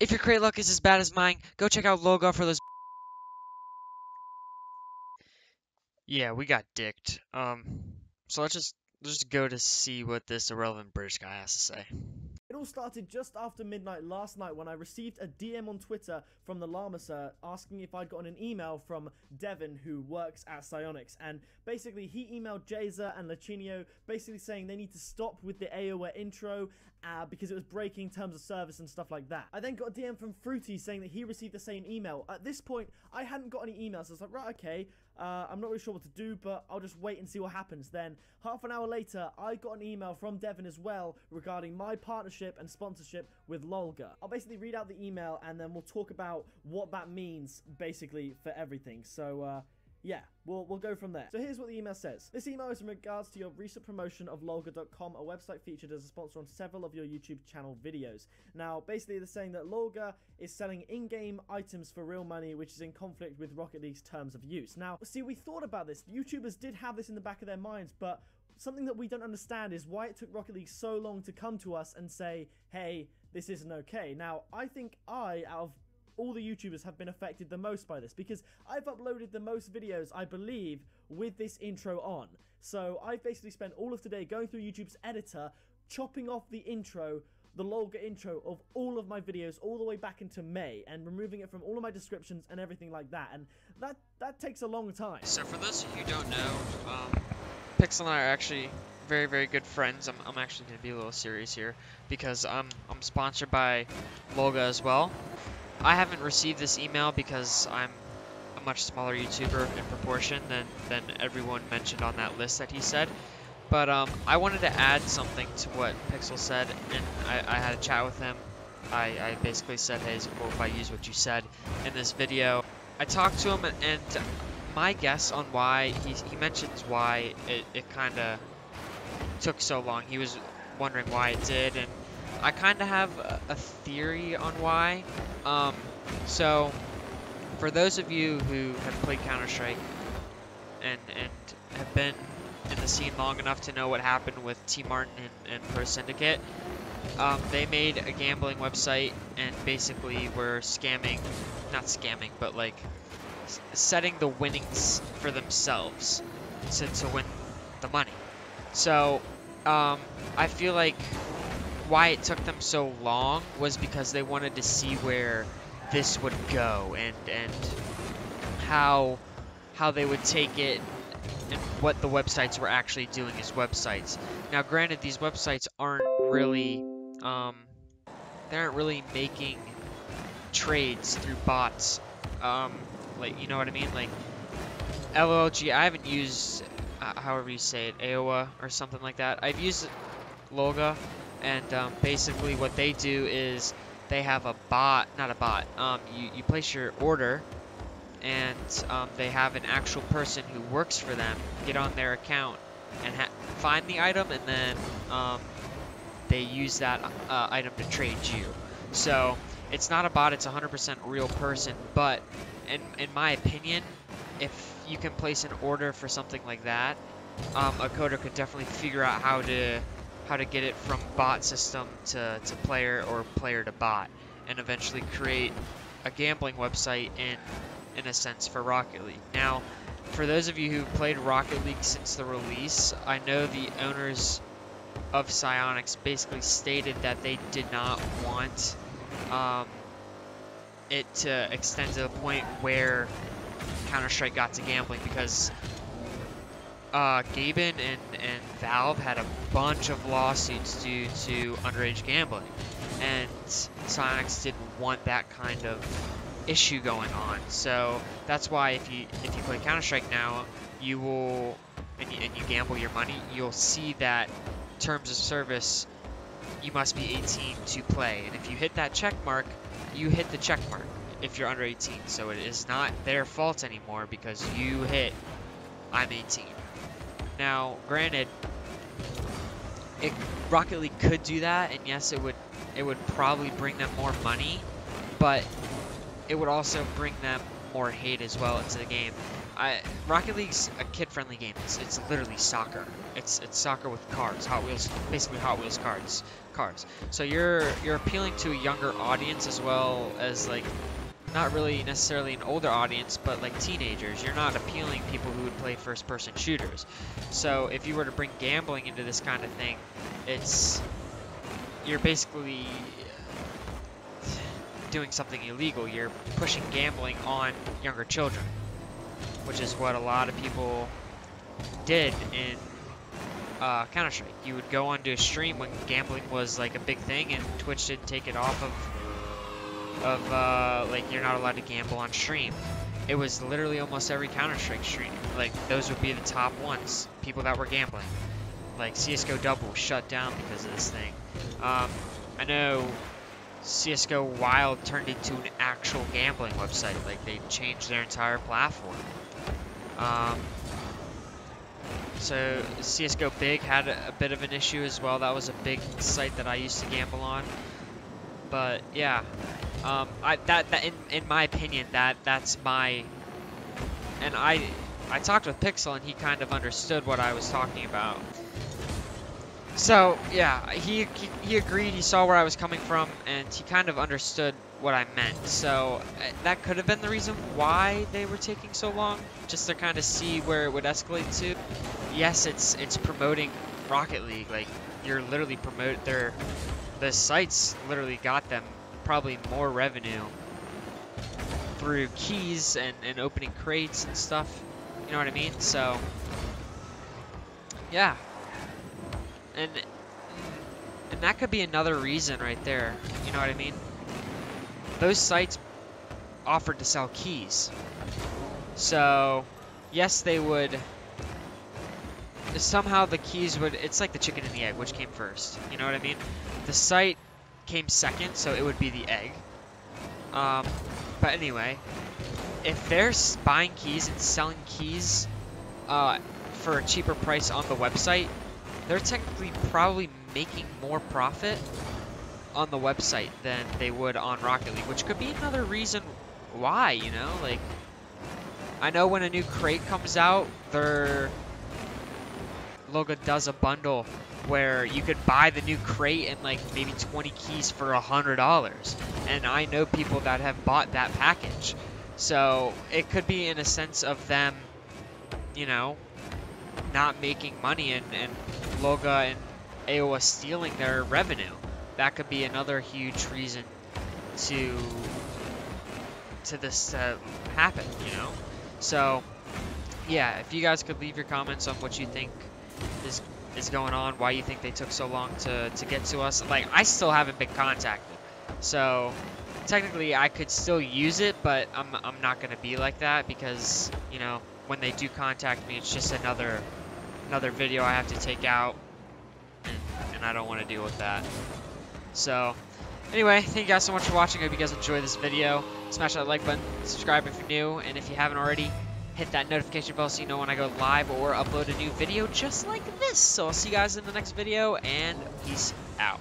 If your crate luck is as bad as mine, go check out Lolga for those. Yeah, we got dicked. So let's just go to see what this irrelevant British guy has to say. It all started just after midnight last night when I received a DM on Twitter from the Llama sir asking if I'd gotten an email from Devin, who works at Psyonix, and basically he emailed Jhzer and Lachinio basically saying they need to stop with the Aoeah intro because it was breaking terms of service and stuff like that. I then got a DM from Fruity saying that he received the same email. At this point, I hadn't got any emails, so I was like, right, okay, I'm not really sure what to do, but I'll just wait and see what happens. Then, half an hour later, I got an email from Devin as well regarding my partnership and sponsorship with Lolga. I'll basically read out the email and then we'll talk about what that means, basically, for everything. So, yeah, we'll go from there. So here's what the email says. This email is in regards to your recent promotion of Lolga.com, a website featured as a sponsor on several of your YouTube channel videos. Now, basically they're saying that Lolga is selling in-game items for real money, which is in conflict with Rocket League's terms of use. Now, see, we thought about this. YouTubers did have this in the back of their minds, but something that we don't understand is why it took Rocket League so long to come to us and say, hey, this isn't okay. Now, I think out of all the YouTubers have been affected the most by this, because I've uploaded the most videos, I believe, with this intro on. So I've basically spent all of today going through YouTube's editor, chopping off the intro, the Lolga intro of all of my videos all the way back into May, and removing it from all of my descriptions and everything like that, and that takes a long time. So for those of you who don't know, Pixel and I are actually very, very good friends. I'm actually going to be a little serious here because I'm sponsored by Lolga as well. I haven't received this email because I'm a much smaller YouTuber in proportion than everyone mentioned on that list that he said. But I wanted to add something to what Pixel said, and I had a chat with him. I basically said, hey, is it cool if I use what you said in this video? I talked to him, and my guess on why, he mentions why it kind of took so long. He was wondering why it did, and I kind of have a theory on why. So, for those of you who have played Counter-Strike and have been in the scene long enough to know what happened with T Martin and Pro Syndicate, they made a gambling website and basically were scamming, not scamming, but like setting the winnings for themselves to win the money. So, I feel like why it took them so long was because they wanted to see where this would go and how they would take it and what the websites were actually doing as websites. Now, granted, these websites aren't really they aren't really making trades through bots. Like, you know what I mean? Like LLG, I haven't used however you say it, Aoeah or something like that. I've used Lolga. And basically what they do is they have a bot, not a bot, you place your order and they have an actual person who works for them get on their account and find the item, and then they use that item to trade you. So it's not a bot, it's 100% real person, but in my opinion, if you can place an order for something like that, a coder could definitely figure out how to get it from bot system to player or player to bot, and eventually create a gambling website in a sense for Rocket League. Now, for those of you who played Rocket League since the release, I know the owners of Psyonix basically stated that they did not want it to extend to the point where Counter-Strike got to gambling, because Gaben and Valve had a bunch of lawsuits due to underage gambling, and Psyonix didn't want that kind of issue going on. So that's why if you play Counter-Strike now, you will and you gamble your money, you'll see that terms of service, you must be 18 to play, and if you hit that check mark, you hit the check mark if you're under 18. So it is not their fault anymore because you hit I'm 18. Now, granted, Rocket League could do that, and yes, it would probably bring them more money, but it would also bring them more hate as well into the game. Rocket League's a kid-friendly game. It's literally soccer. It's soccer with cars, Hot Wheels, basically Hot Wheels cars. So you're appealing to a younger audience as well as like not really necessarily an older audience, but like teenagers. You're not appealing people who would play first-person shooters. So if you were to bring gambling into this kind of thing, you're basically doing something illegal. You're pushing gambling on younger children, which is what a lot of people did in Counter-Strike. You would go onto a stream when gambling was like a big thing, and Twitch didn't take it off of like you're not allowed to gamble on stream. It was literally almost every Counter-Strike stream. Like those would be the top ones, people that were gambling. Like CS:GO Double shut down because of this thing. I know CS:GO Wild turned into an actual gambling website. Like they changed their entire platform. So CS:GO Big had a bit of an issue as well. That was a big site that I used to gamble on. But yeah, in my opinion, that's my. And I talked with Pixel and he kind of understood what I was talking about. So yeah, he agreed. He saw where I was coming from, and he kind of understood what I meant. So that could have been the reason why they were taking so long, just to kind of see where it would escalate to. Yes, it's promoting Rocket League. Like you're literally the sites literally got them probably more revenue through keys and opening crates and stuff. You know what I mean? So yeah. And that could be another reason right there. You know what I mean? Those sites offered to sell keys. So, yes, they would. Somehow the keys would. It's like the chicken and the egg, which came first. You know what I mean? The site came second, so it would be the egg. But anyway, if they're buying keys and selling keys for a cheaper price on the website, they're technically probably making more profit on the website than they would on Rocket League, which could be another reason why, you know? Like, I know when a new crate comes out, Lolga does a bundle where you could buy the new crate and like maybe 20 keys for $100. And I know people that have bought that package. So it could be in a sense of them, you know, not making money and Lolga and Aoeah stealing their revenue. That could be another huge reason to this happen, you know? So, yeah, if you guys could leave your comments on what you think is going on, why you think they took so long to get to us. Like, I still haven't been contacted. So, technically, I could still use it, but I'm not going to be like that because, you know, when they do contact me, it's just another video I have to take out, and I don't want to deal with that. So, anyway, thank you guys so much for watching. I hope you guys enjoyed this video. Smash that like button, subscribe if you're new, and if you haven't already, hit that notification bell so you know when I go live or upload a new video just like this. So I'll see you guys in the next video, and peace out.